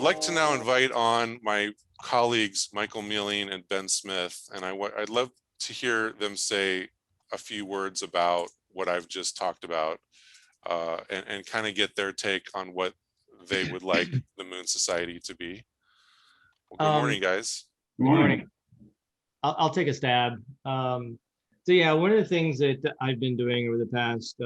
like to now invite on my colleagues, Michael Mealing and Ben Smith, and I'd love to hear them say a few words about what I've just talked about, and kind of get their take on what they would like the Moon Society to be. Well, good morning, guys. Good morning. I'll take a stab. So yeah, one of the things that I've been doing over the past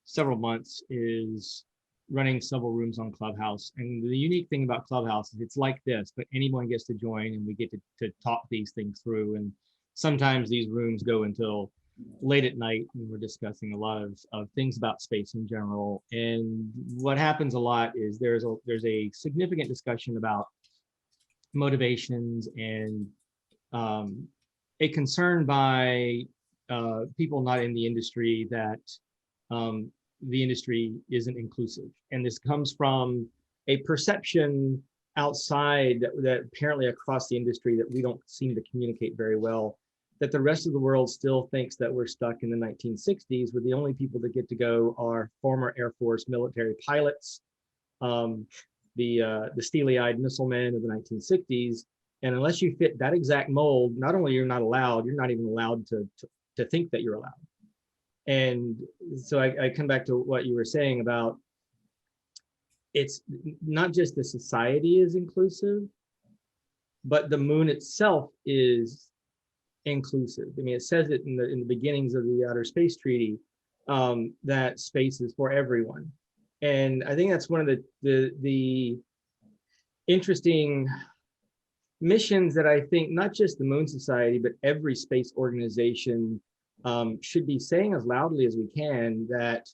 several months is running several rooms on Clubhouse. And the unique thing about Clubhouse is it's like this, but anyone gets to join and we get to talk these things through. And sometimes these rooms go until late at night and we're discussing a lot of things about space in general. And what happens a lot is there's a significant discussion about motivations and a concern by people not in the industry that the industry isn't inclusive. And this comes from a perception outside that apparently across the industry that we don't seem to communicate very well, that the rest of the world still thinks that we're stuck in the 1960s, where the only people that get to go are former Air Force military pilots, the steely-eyed missile men of the 1960s. And unless you fit that exact mold, not only you're not allowed, you're not even allowed to think that you're allowed. And so I come back to what you were saying about it's not just the society is inclusive, but the moon itself is inclusive. I mean, it says it in the beginnings of the Outer Space Treaty, that space is for everyone. And I think that's one of the interesting missions that I think not just the Moon Society, but every space organization should be saying as loudly as we can that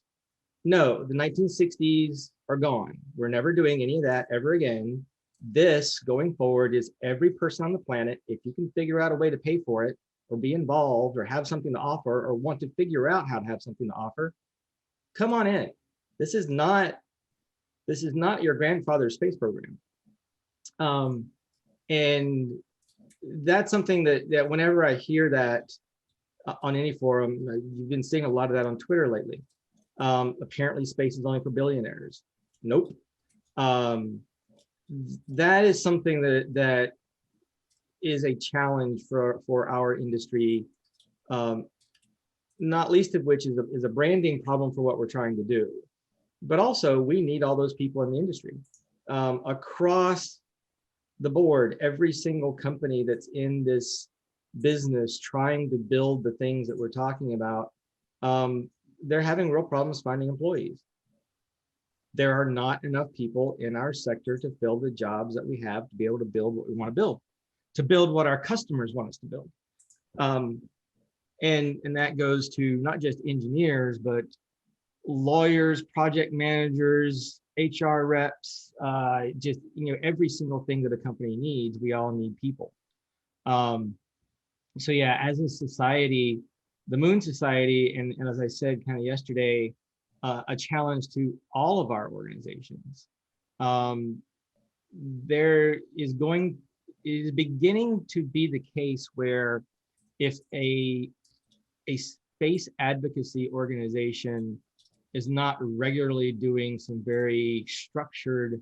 no, the 1960s are gone. We're never doing any of that ever again. This going forward is every person on the planet, if you can figure out a way to pay for it or be involved or have something to offer or want to figure out how to have something to offer, come on in. This is not your grandfather's space program. And that's something that whenever I hear that on any forum, you've been seeing a lot of that on Twitter lately. Apparently space is only for billionaires. Nope. That is something that is a challenge for our industry, not least of which is a branding problem for what we're trying to do. But also we need all those people in the industry. Across the board, every single company that's in this business trying to build the things that we're talking about, they're having real problems finding employees. There are not enough people in our sector to fill the jobs that we have to be able to build what we want to build, to build what our customers want us to build. And that goes to not just engineers, but lawyers, project managers, HR reps, just every single thing that a company needs, we all need people. So yeah, as a society, the Moon Society, and as I said kind of yesterday, a challenge to all of our organizations. There is beginning to be the case where if a space advocacy organization is not regularly doing some very structured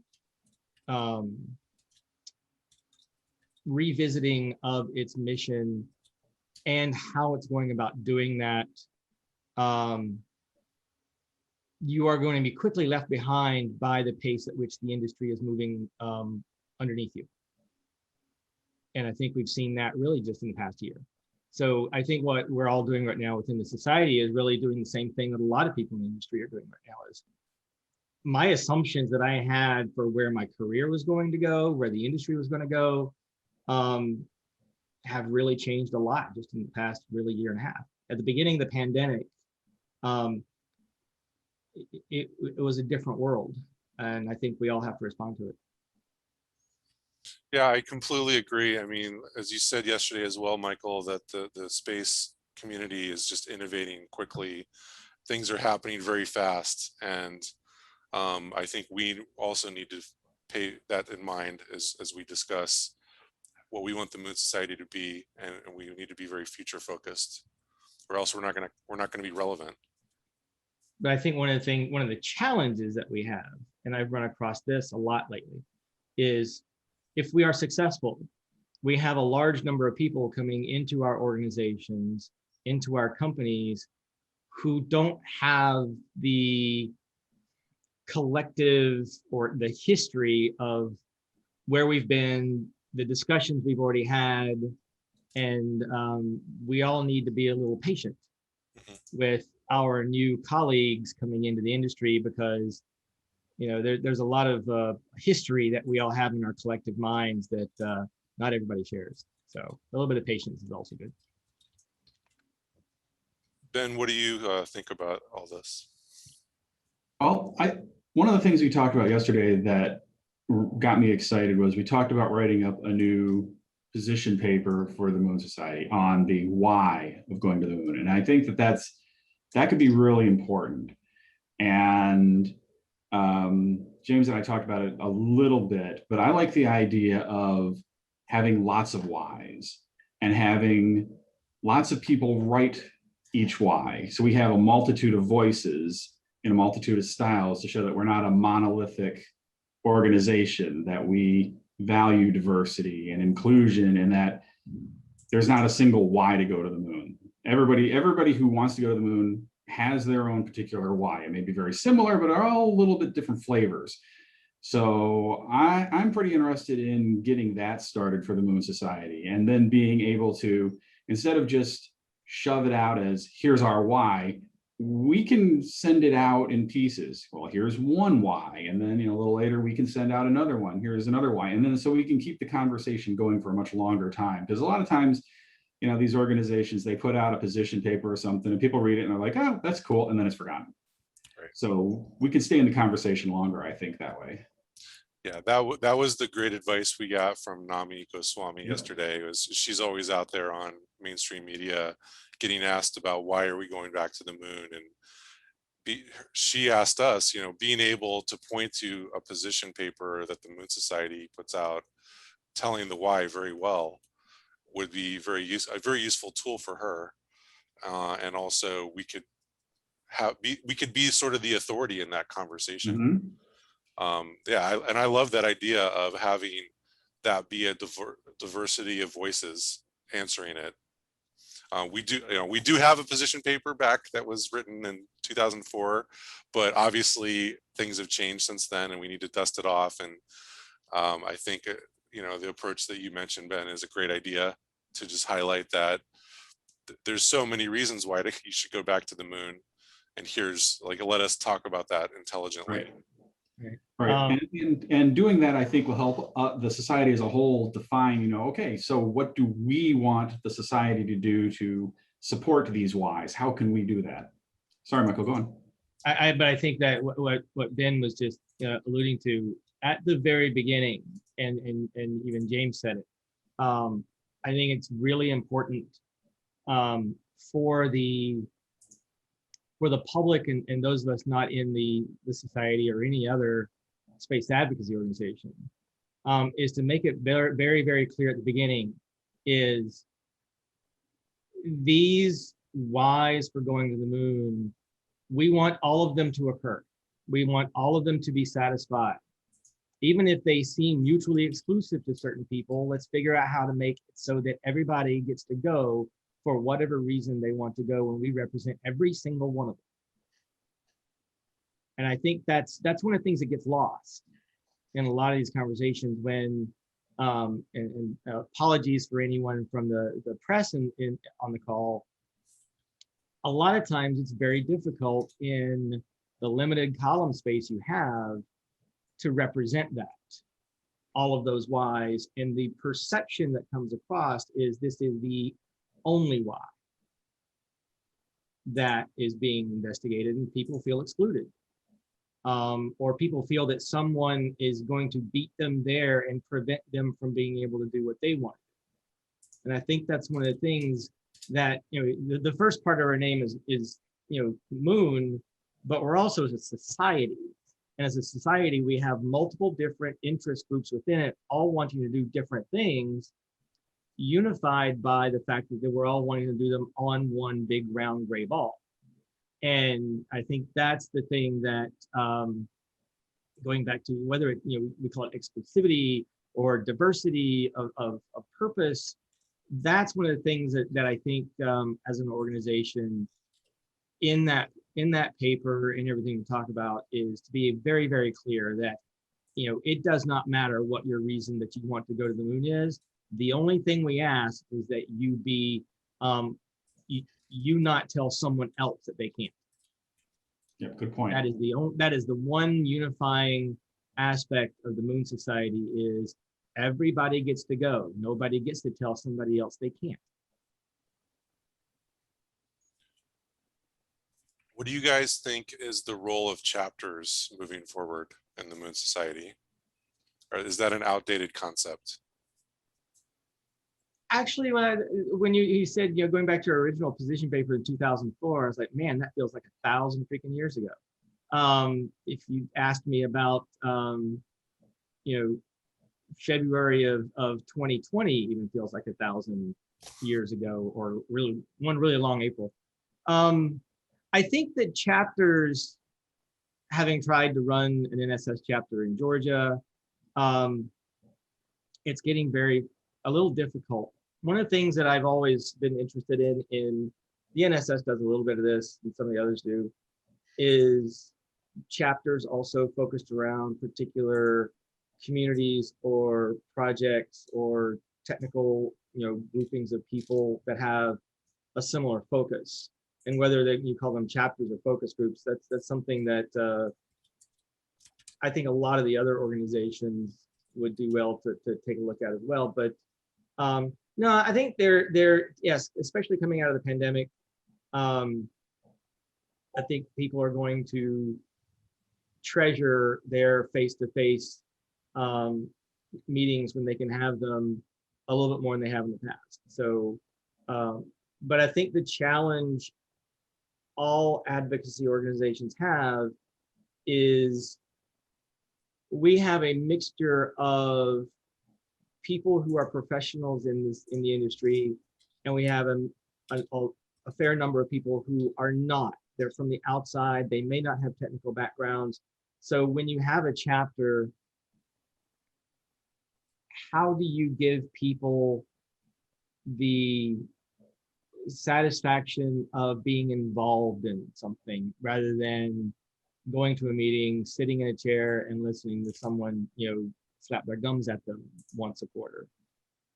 revisiting of its mission and how it's going about doing that, you are going to be quickly left behind by the pace at which the industry is moving underneath you. And I think we've seen that really just in the past year. So I think what we're all doing right now within the society is really doing the same thing that a lot of people in the industry are doing right now. Is my assumptions that I had for where my career was going to go, where the industry was going to go, have really changed a lot just in the past really year and a half. At the beginning of the pandemic, it was a different world, and I think we all have to respond to it. Yeah, I completely agree. I mean, as you said yesterday as well, Michael, that the space community is just innovating quickly. Things are happening very fast, and I think we also need to pay that in mind as we discuss what we want the Moon Society to be, and we need to be very future focused, or else we're not gonna be relevant. But I think one of the challenges that we have, and I've run across this a lot lately, is if we are successful, we have a large number of people coming into our organizations, into our companies, who don't have the collective or the history of where we've been, the discussions we've already had, and we all need to be a little patient with our new colleagues coming into the industry, because there's a lot of history that we all have in our collective minds that not everybody shares. So a little bit of patience is also good. Ben, what do you think about all this? Well, one of the things we talked about yesterday that got me excited was we talked about writing up a new position paper for the Moon Society on the why of going to the moon. And I think that could be really important. And James and I talked about it a little bit, but I like the idea of having lots of whys and having lots of people write each why. So we have a multitude of voices in a multitude of styles to show that we're not a monolithic organization, that we value diversity and inclusion, and that there's not a single why to go to the moon. Everybody who wants to go to the moon has their own particular why. It may be very similar, but are all a little bit different flavors. So I'm pretty interested in getting that started for the Moon Society, and then being able to, instead of just shove it out as here's our why, we can send it out in pieces. Well, here's one why, and then a little later we can send out another one. Here's another why, and then so we can keep the conversation going for a much longer time. Because a lot of times, these organizations, they put out a position paper or something, and people read it and they're like, oh, that's cool, and then it's forgotten. Right. So we can stay in the conversation longer, I think, that way. Yeah, that was the great advice we got from Nami Goswami yesterday. She's always out there on mainstream media getting asked about why are we going back to the moon, and she asked us, being able to point to a position paper that the Moon Society puts out telling the why very well would be a very useful tool for her, and also we could be sort of the authority in that conversation. Mm-hmm. And I love that idea of having that be a diversity of voices answering it. We do have a position paper back that was written in 2004, but obviously things have changed since then, and we need to dust it off. And I think the approach that you mentioned, Ben, is a great idea, to just highlight that there's so many reasons why you should go back to the moon, and let us talk about that intelligently. Right. And doing that, I think, will help the society as a whole define, okay, so what do we want the society to do to support these whys? How can we do that? Sorry, Michael, go on. But I think that what Ben was just alluding to at the very beginning, and even James said it, I think it's really important for the public and those of us not in the society or any other space advocacy organization, is to make it very, very, very clear at the beginning, is these whys for going to the moon, we want all of them to occur. We want all of them to be satisfied. Even if they seem mutually exclusive to certain people, let's figure out how to make it so that everybody gets to go for whatever reason they want to go, and we represent every single one of them. And I think that's one of the things that gets lost in a lot of these conversations when, and apologies for anyone from the press on the call, a lot of times it's very difficult in the limited column space you have to represent that, all of those whys, and the perception that comes across is this is the only why that is being investigated, and people feel excluded. Or people feel that someone is going to beat them there and prevent them from being able to do what they want. And I think that's one of the things that, the first part of our name is Moon, but we're also a society. And as a society, we have multiple different interest groups within it, all wanting to do different things, unified by the fact that we're all wanting to do them on one big round gray ball. And I think that's the thing that going back to whether it, we call it exclusivity or diversity of purpose. That's one of the things that I think as an organization in that paper and everything we talk about is to be very, very clear that, it does not matter what your reason that you want to go to the moon is. The only thing we ask is that you be, you not tell someone else that they can't. Yeah, good point. That is the one unifying aspect of the Moon Society is everybody gets to go. Nobody gets to tell somebody else they can't. What do you guys think is the role of chapters moving forward in the Moon Society? Or is that an outdated concept? Actually, when you said, going back to your original position paper in 2004, I was like, man, that feels like 1,000 freaking years ago. If you asked me about, February of 2020 even feels like 1,000 years ago, or really one really long April. I think that chapters, having tried to run an NSS chapter in Georgia, it's getting a little difficult. One of the things that I've always been interested in the NSS does a little bit of this, and some of the others do, is chapters also focused around particular communities or projects or technical, groupings of people that have a similar focus. And whether you call them chapters or focus groups, that's something that I think a lot of the other organizations would do well to take a look at as well. But no, I think they're yes, especially coming out of the pandemic. I think people are going to treasure their face-to-face meetings when they can have them a little bit more than they have in the past. So, but I think the challenge all advocacy organizations have is we have a mixture of people who are professionals in the industry, and we have a fair number of people who are not. They're from the outside. They may not have technical backgrounds. So when you have a chapter, how do you give people the satisfaction of being involved in something rather than going to a meeting, sitting in a chair and listening to someone, slap their gums at them once a quarter?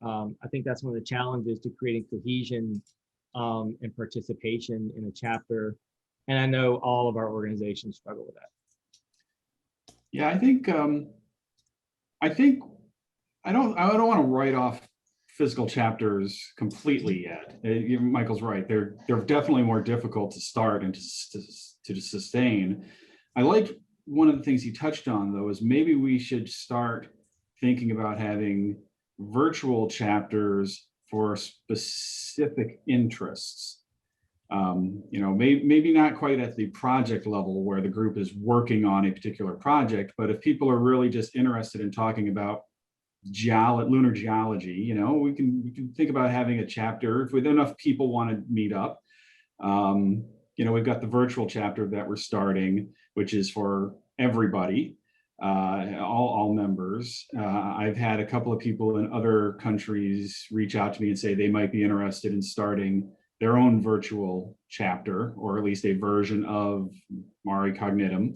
I think that's one of the challenges to creating cohesion and participation in a chapter. And I know all of our organizations struggle with that. Yeah, I think I don't want to write off physical chapters completely yet. Michael's right. They're definitely more difficult to start and to sustain. I liked one of the things he touched on, though, is maybe we should start thinking about having virtual chapters for specific interests. Maybe not quite at the project level where the group is working on a particular project, but if people are really just interested in talking about lunar geology, we can think about having a chapter if enough people want to meet up. We've got the virtual chapter that we're starting, which is for everybody, all members. I've had a couple of people in other countries reach out to me and say they might be interested in starting their own virtual chapter, or at least a version of Mare Cognitum.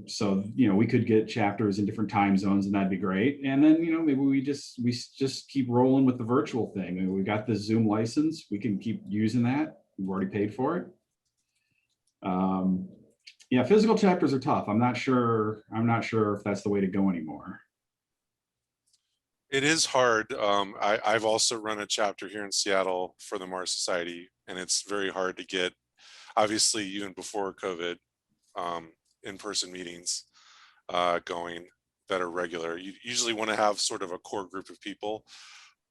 So we could get chapters in different time zones, and that'd be great. And then maybe we just keep rolling with the virtual thing. We got the Zoom license, we can keep using that. We've already paid for it. Yeah, physical chapters are tough. I'm not sure if that's the way to go anymore. It is hard. I've also run a chapter here in Seattle for the Mars Society, and it's very hard to get, obviously, even before COVID, in-person meetings going that are regular. You usually want to have sort of a core group of people,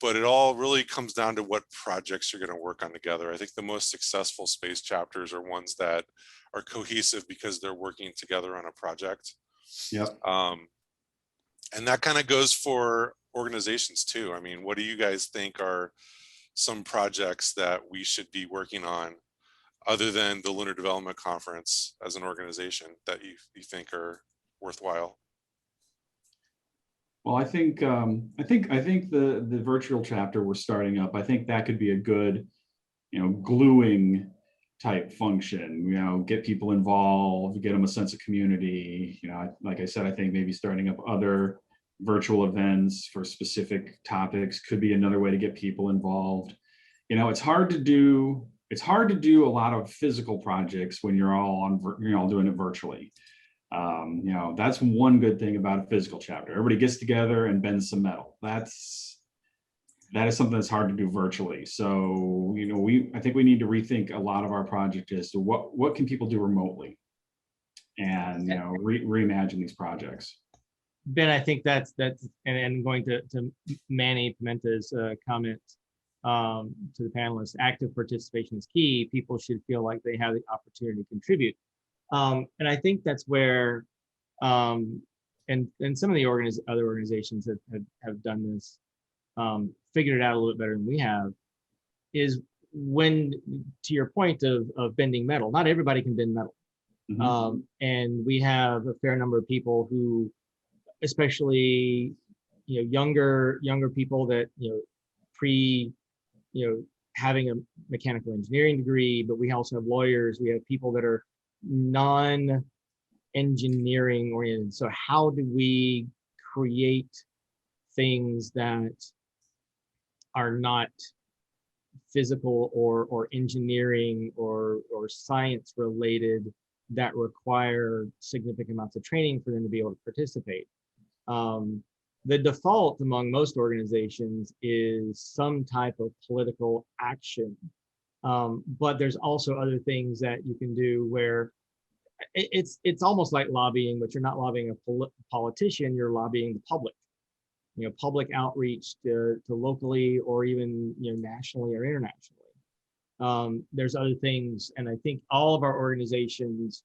but it all really comes down to what projects you're going to work on together. I think the most successful space chapters are ones that are cohesive because they're working together on a project. Yep. And that kind of goes for organizations too. I mean, what do you guys think are some projects that we should be working on other than the Lunar Development Conference as an organization that you think are worthwhile. Well, I think the virtual chapter we're starting up, I think that could be a good, gluing type function, get people involved, get them a sense of community. Like I said, I think maybe starting up other virtual events for specific topics could be another way to get people involved. It's hard to do a lot of physical projects when you're all doing it virtually. That's one good thing about a physical chapter. Everybody gets together and bends some metal. That is something that's hard to do virtually. So, I think we need to rethink a lot of our project as to what can people do remotely, and reimagine these projects. Ben, I think that's and going to Manny Pimenta's comment to the panelists, active participation is key. People should feel like they have the opportunity to contribute. And I think that's where, and some of the other organizations that have done this, figured it out a little bit better than we have, is when, to your point of bending metal, not everybody can bend metal. Mm-hmm. And we have a fair number of people who, especially, younger people that, having a mechanical engineering degree, but we also have lawyers, we have people that are non-engineering oriented. So how do we create things that are not physical or engineering or science related, that require significant amounts of training for them to be able to participate? The default among most organizations is some type of political action. But there's also other things that you can do where it's almost like lobbying, but you're not lobbying a politician, you're lobbying the public. Public outreach to locally or even nationally or internationally. There's other things, and I think all of our organizations,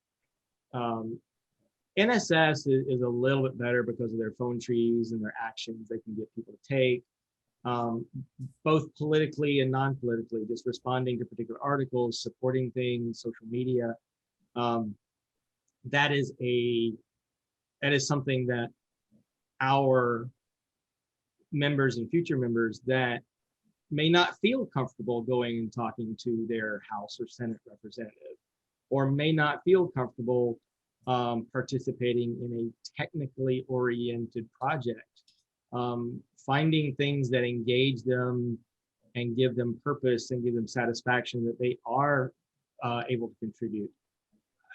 NSS is a little bit better because of their phone trees and their actions they can get people to take, both politically and non-politically, just responding to particular articles, supporting things, social media. That is something that our members and future members that may not feel comfortable going and talking to their House or Senate representative, or may not feel comfortable participating in a technically oriented project, finding things that engage them and give them purpose and give them satisfaction that they are able to contribute.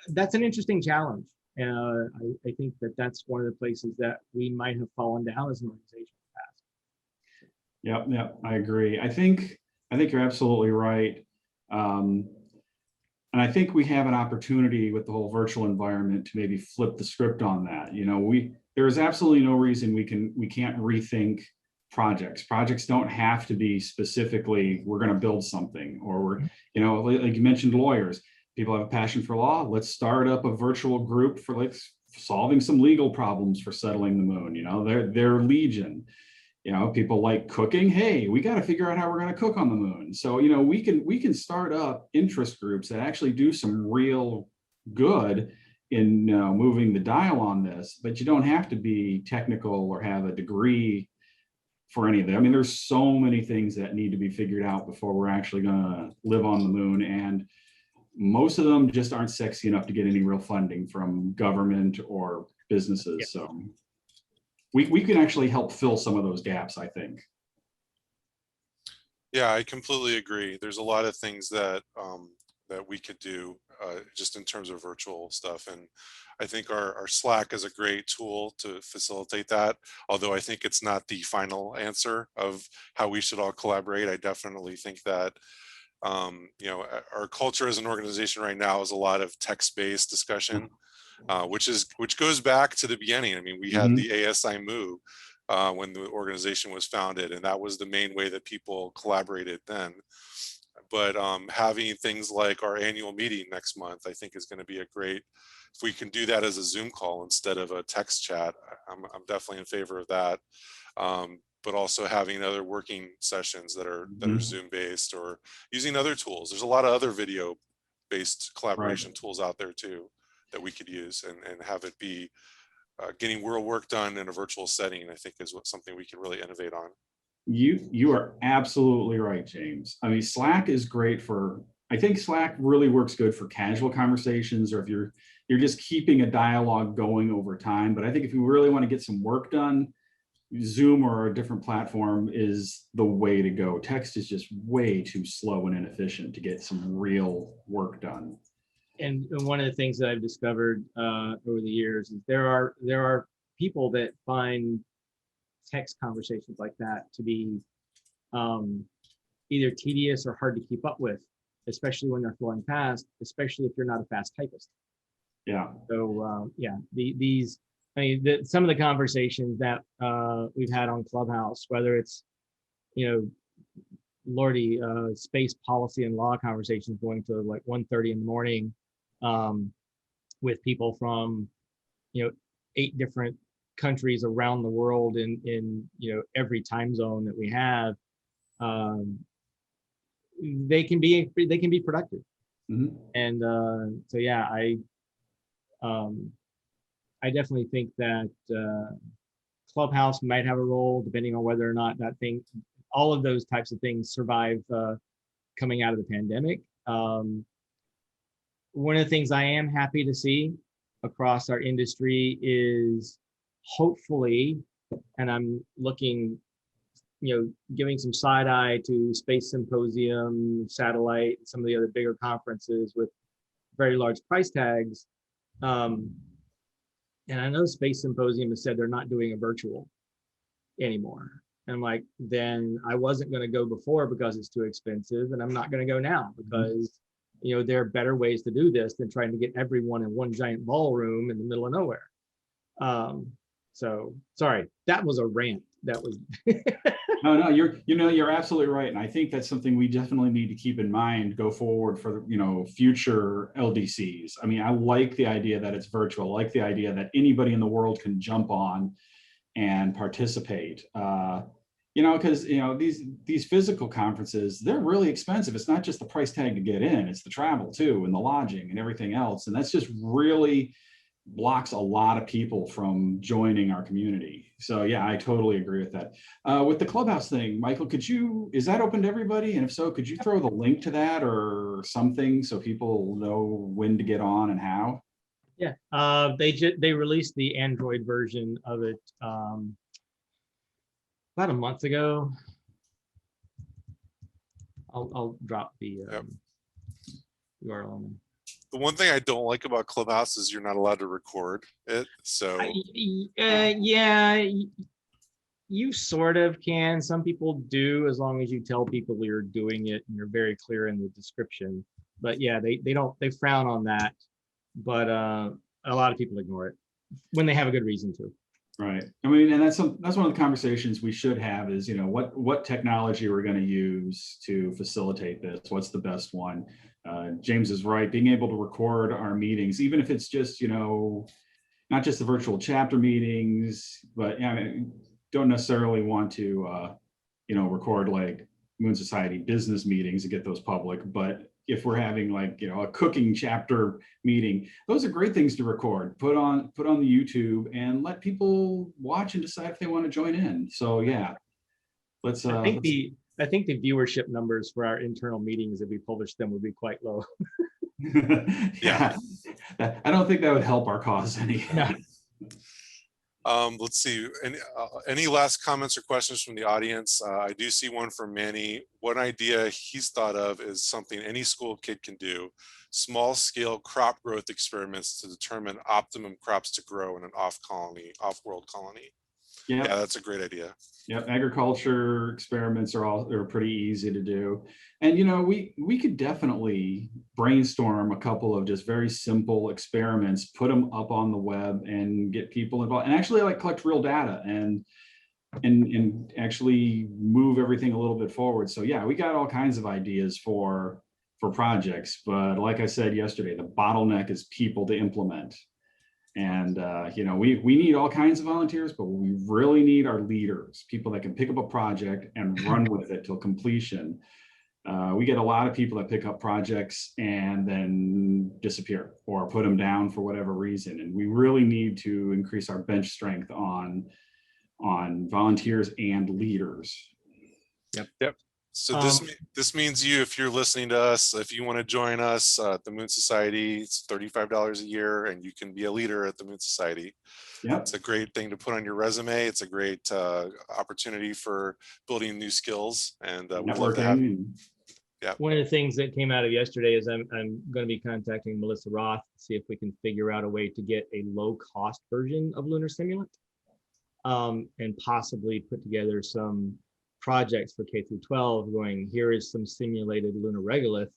That's an interesting challenge. I think that's one of the places that we might have fallen down as an organization in the past. Yep, I agree. I think you're absolutely right. And I think we have an opportunity with the whole virtual environment to maybe flip the script on that. There is absolutely no reason we can't rethink projects. Projects don't have to be specifically, we're going to build something, or like you mentioned, lawyers. People have a passion for law. Let's start up a virtual group for solving some legal problems for settling the moon. They're legion. People like cooking. Hey, we got to figure out how we're going to cook on the moon. So, we can start up interest groups that actually do some real good in moving the dial on this, but you don't have to be technical or have a degree for any of that. I mean, there's so many things that need to be figured out before we're actually going to live on the moon. And most of them just aren't sexy enough to get any real funding from government or businesses. Yeah. So we can actually help fill some of those gaps, I think. Yeah, I completely agree. There's a lot of things that that we could do just in terms of virtual stuff. And I think our Slack is a great tool to facilitate that. Although I think it's not the final answer of how we should all collaborate. I definitely think that our culture as an organization right now is a lot of text-based discussion, which goes back to the beginning. I mean, we had the ASI MOO when the organization was founded, and that was the main way that people collaborated then. But having things like our annual meeting next month, I think is going to be a great, if we can do that as a Zoom call instead of a text chat, I'm definitely in favor of that. But also having other working sessions that are Zoom based, or using other tools. There's a lot of other video based collaboration tools out there too that we could use and have it be getting real work done in a virtual setting, I think is something we can really innovate on. You are absolutely right, James. I mean, Slack is great for, I think Slack really works good for casual conversations, or if you're just keeping a dialogue going over time. But I think if you really want to get some work done, Zoom or a different platform is the way to go. Text is just way too slow and inefficient to get some real work done. And one of the things that I've discovered over the years is there are people that find text conversations like that to be either tedious or hard to keep up with, especially when they're flowing fast, especially if you're not a fast typist. Yeah. So yeah, these, I mean, some of the conversations that we've had on Clubhouse, whether it's, you know, Lordy, space policy and law conversations going to like 1:30 in the morning with people from, you know, 8 different countries around the world in you know, every time zone that we have, they can be productive. Mm-hmm. And so yeah, I definitely think that Clubhouse might have a role depending on whether or not that thing, all of those types of things survive coming out of the pandemic. One of the things I am happy to see across our industry is hopefully, and I'm looking, you know, giving some side eye to Space Symposium, Satellite, some of the other bigger conferences with very large price tags. And I know Space Symposium has said they're not doing a virtual anymore. And I'm like, then I wasn't going to go before because it's too expensive, and I'm not going to go now because, you know, there are better ways to do this than trying to get everyone in one giant ballroom in the middle of nowhere. So sorry, that was a rant. That was No, you're absolutely right. And I think that's something we definitely need to keep in mind go forward for, you know, future LDCs. I mean, I like the idea that it's virtual, I like the idea that anybody in the world can jump on and participate. You know, because, you know, these physical conferences, they're really expensive. It's not just the price tag to get in, it's the travel too, and the lodging and everything else. And that's just really blocks a lot of people from joining our community. So yeah, I totally agree with that. With the Clubhouse thing, Michael, is that open to everybody? And if so, could you throw the link to that or something so people know when to get on and how? yeah. They released the Android version of it about a month ago. I'll drop the URL. The one thing I don't like about Clubhouse is you're not allowed to record it. So yeah, you sort of can. Some people do, as long as you tell people you're doing it and you're very clear in the description. But yeah, they frown on that. But a lot of people ignore it when they have a good reason to. Right. I mean, and that's one of the conversations we should have is, you know, what technology we're going to use to facilitate this. What's the best one? James is right. Being able to record our meetings, even if it's just, you know, not just the virtual chapter meetings, but you know, don't necessarily want to, you know, record like Moon Society business meetings to get those public. But if we're having like, you know, a cooking chapter meeting, those are great things to record, put on the YouTube and let people watch and decide if they want to join in. So yeah, let's. I think the viewership numbers for our internal meetings, if we publish them, would be quite low. Yeah, I don't think that would help our cause any. No. Let's see. Any last comments or questions from the audience? I do see one from Manny. One idea he's thought of is something any school kid can do: small scale crop growth experiments to determine optimum crops to grow in an off-world colony. Yeah, that's a great idea. Yep, agriculture experiments are pretty easy to do. And you know, we could definitely brainstorm a couple of just very simple experiments, put them up on the web and get people involved and actually like collect real data and actually move everything a little bit forward. So yeah, we got all kinds of ideas for projects, but like I said yesterday, the bottleneck is people to implement. And you know, we need all kinds of volunteers, but we really need our leaders, people that can pick up a project and run with it till completion. We get a lot of people that pick up projects and then disappear or put them down for whatever reason. And we really need to increase our bench strength on volunteers and leaders. Yep. So Um, this means you, if you're listening to us, if you want to join us at the Moon Society, it's $35 a year, and you can be a leader at the Moon Society. Yep. It's a great thing to put on your resume. It's a great opportunity for building new skills, and we'd love to have you. Networking. Yeah. One of the things that came out of yesterday is I'm going to be contacting Melissa Roth to see if we can figure out a way to get a low cost version of Lunar Simulant, and possibly put together some projects for K through 12 going, here is some simulated lunar regolith.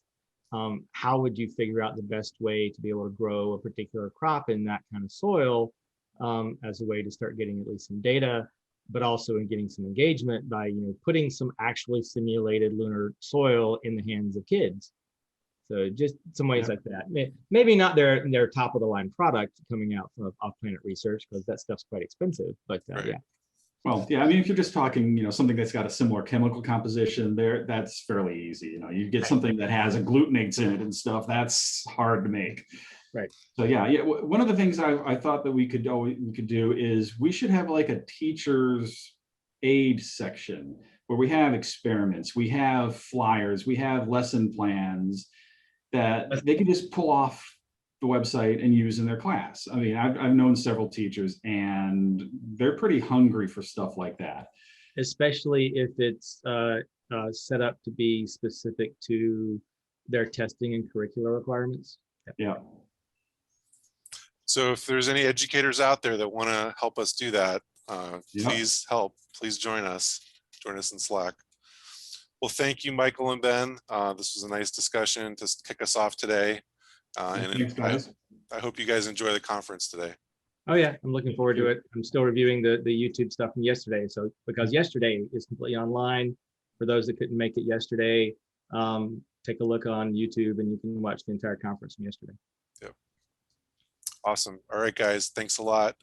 How would you figure out the best way to be able to grow a particular crop in that kind of soil, as a way to start getting at least some data, but also in getting some engagement by, putting some actually simulated lunar soil in the hands of kids. So just some ways like that. Maybe not their top of the line product coming out from off planet research, because that stuff's quite expensive, but Right. yeah. Well, yeah, I mean, if you're just talking, something that's got a similar chemical composition there, that's fairly easy. You get something that has agglutinates in it and stuff, that's hard to make. Right. So yeah. One of the things I thought that we could do is we should have like a teacher's aid section where we have experiments, we have flyers, we have lesson plans that they can just pull off the website and use in their class. I mean, I've known several teachers and they're pretty hungry for stuff like that. Especially if it's set up to be specific to their testing and curricular requirements. Yeah. So if there's any educators out there that want to help us do that, Yeah. please join us in Slack. Well, thank you, Michael and Ben. This was a nice discussion to kick us off today. Thanks, guys. I hope you guys enjoy the conference today. Oh yeah, I'm looking forward to it. I'm still reviewing the YouTube stuff from yesterday. So because yesterday is completely online, for those that couldn't make it yesterday, take a look on YouTube and you can watch the entire conference from yesterday. Yep. Awesome. All right, guys. Thanks a lot.